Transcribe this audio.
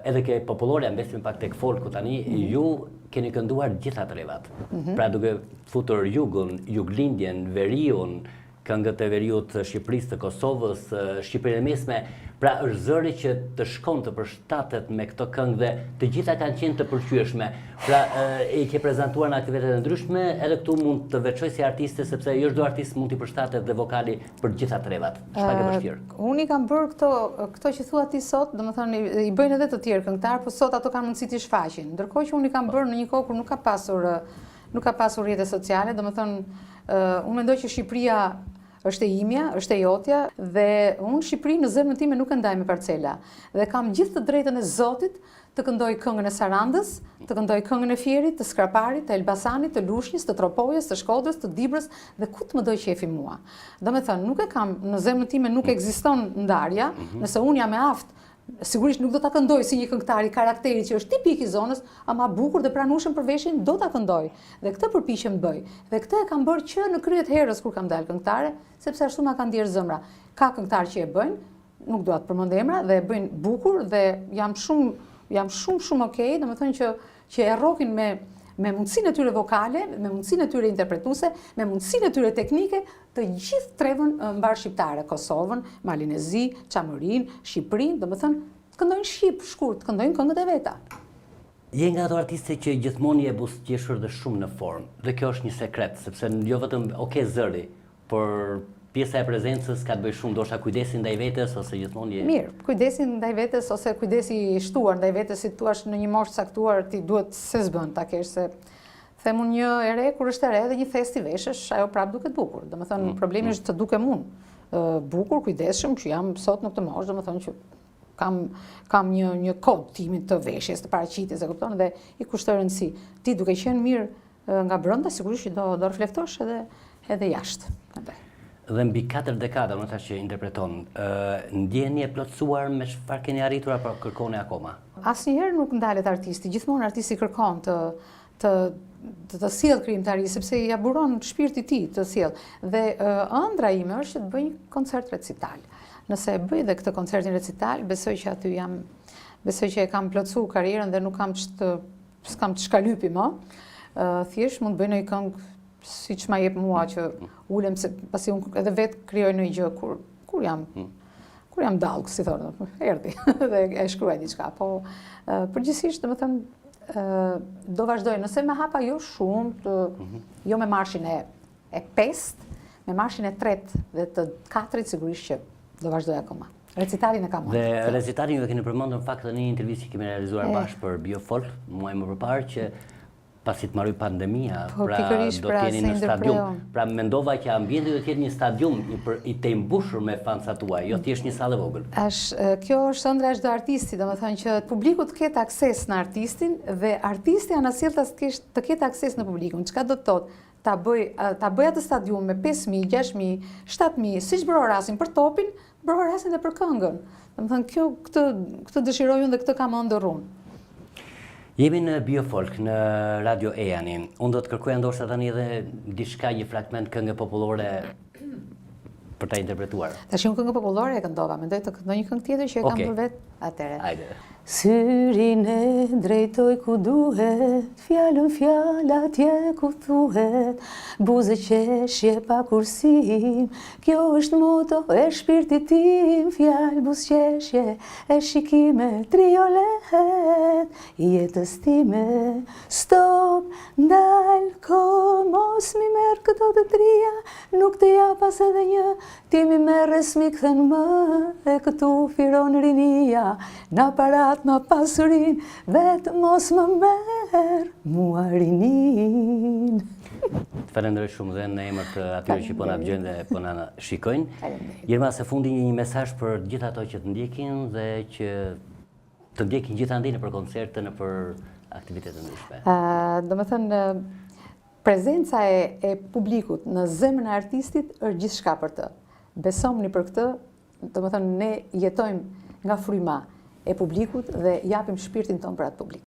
Edhe ke popullore, mbesim pak tek folku tani, ju keni kënduar gjitha të revat. Pra duke futur jugun, juglindjen, veriun, këngët e veriut të Shqipërisë, të Kosovës, Shqipërinë e Mesme, pra është zëri që të shkon të përshtatet me këto këngë dhe të gjitha kanë qenë të pëlqyeshme. Pra i ke prezantuar në aktivitetet e ndryshme, edhe këtu mund të veçoj si artiste, sepse jo çdo artist mund t'i përshtatet dhe vokali për gjitha të revat. Çfarë ke vështirë? Unë i kam bërë këto që thua ti sot, domethënë i bëjnë edhe të tjerë këngëtar, por sot ato kanë mundësi t'i shfaqin. Ndërkohë që unë i kam bërë në një kohë kur nuk ka pasur rrjete sociale, domethënë unë mendoj që Shqipëria është e imja, është e jotja, dhe unë Shqipëri në zemrën time nuk e ndaj me parcela. Dhe kam gjithë të drejtën e Zotit të këndoj këngën e Sarandës, të këndoj këngën e Fierit, të Skraparit, të Elbasanit, të Lushnjës, të Tropojës, të Shkodrës, të Dibrës dhe ku të më doj qefi mua. Domethënë, nuk e kam, në zemrën time nuk ekziston ndarja, nëse unë jam e aftë, sigurisht nuk do ta këndoj si një këngëtar i karakterit që është tipik i zonës, ama bukur dhe pranueshëm për veshjen do ta këndoj. Dhe këtë përpiqem të bëj. Dhe këtë e kam bërë që në kryet herës kur kam dalë këngëtare, sepse ashtu ma kanë ndjerë zëmra. Ka këngëtarë që e bëjnë, nuk dua të përmend emra, dhe e bëjnë bukur dhe jam shumë okay, domethënë që e rrokin me mundësinë e tyre vokale, me mundësinë e tyre interpretuese, me mundësinë e tyre teknike, të gjithë trevën mbar shqiptare, Kosovën, Malinezi, Çamërinë, Shqipërinë, domethënë këndojnë shqip, shkurt, këndojnë këngët e veta. Je nga ato artiste që gjithmonë je buzëqeshur dhe shumë në formë. Dhe kjo është një sekret, sepse jo vetëm zëri, por pjesa e prezencës ka të bëjë shumë, ndoshta kujdesi ndaj vetes ose gjithmonë je. Mirë, kujdesi ndaj vetes ose kujdesi i shtuar ndaj vetes, si thua në një moshë caktuar ti duhet se s'bën ta kesh, se them unë një e re kur është e re dhe një festi veshësh, ajo prap duket bukur. Domethënë problemi është të dukem unë bukur, kujdesshëm, që jam sot në këtë moshë, domethënë që kam një kod timin të veshjes, të paraqitjes, e kupton, dhe i kushtoj rëndësi. Ti duke qenë mirë nga brenda, sigurisht që do reflektosh edhe jashtë. Dhe mbi 4 dekada, më thash që interpreton, ndjeni e plotësuar me çfarë keni arritur apo kërkoni akoma? Asnjëherë nuk ndalet artisti, gjithmonë artisti kërkon të sjellë krijimtari, sepse ja buron shpirti i tij të sjellë. Dhe ëndra ime është që të bëj një koncert recital. Nëse e bëj dhe këtë koncertin recital, besoj që e kam plotësuar karrierën dhe nuk kam s'kam të shkalypi më. Thjesht mund të bëj një këngë siç ma jep mua që ulem, pasi unë edhe vetë krijoj një gjë kur jam dallg, si thonë, erdhi dhe e shkruaj diçka. Po përgjithsisht, domethënë do vazhdoj, nëse me hapa jo shumë, jo me marshin e 5, me marshin e 3 dhe të 4 sigurisht që do vazhdoj akoma. Recitalin e kam marrë. Dhe recitalin ju e keni përmendur në fakt në një intervistë që kemi realizuar bashkë për Biofolk, muaj më përpara, që pasi të marrë pandemia, pra do t'jeni në stadium. Pra mendova që ambienti do t'jetë një stadium i të imbushur me fansat tuaj, jo t'jesh një sallë e vogël. Kjo është ëndra e çdo artisti, domethënë që publiku të ketë akses në artistin dhe artisti anasjell të ketë akses në publikun. Çka do të thotë? Ta bëj atë stadium me 5.000, 6.000, 7.000, siç brorasin për topin, brorasin edhe për këngën. Domethënë këtë dëshiroj unë dhe këtë kam ëndër unë. Jemi në Biofolk, në Radio Ejani. Unë do të kërkoja ndoshta tani edhe diçka, një fragment këngë popullore për ta interpretuar. Tash një këngë popullore e këndova, mendoj të këndoj një këngë tjetër që e kam për vetë. Atëre. Hajde. Syrin e drejtoj ku duhet, fjallën atje ku thuhet, buze qeshje pa kursim, kjo është moto e shpirtit tim, fjallë buz qeshje e shikime, triolet, jetës time, stop, ndal, ko, mos mi merë këto të tria, nuk të japas edhe një, ti mi merres mi këthën më, e këtu firon rinia, në parat në pasurin, vetë mos më merë mua rinin. Të falenderoj shumë dhe në emër të atyre që po na dëgjojnë dhe po na shikojnë. Jerma, së fundi një mesazh për gjithë ato që të ndjekin dhe që të ndjekin gjithandej nëpër koncerte, nëpër aktivitete ndryshme. Domethënë, prezenca e publikut në zemrën e artistit është gjithçka për të. Besomni për këtë, domethënë ne jetojmë nga fryma e publikut dhe japim shpirtin ton për atë publik.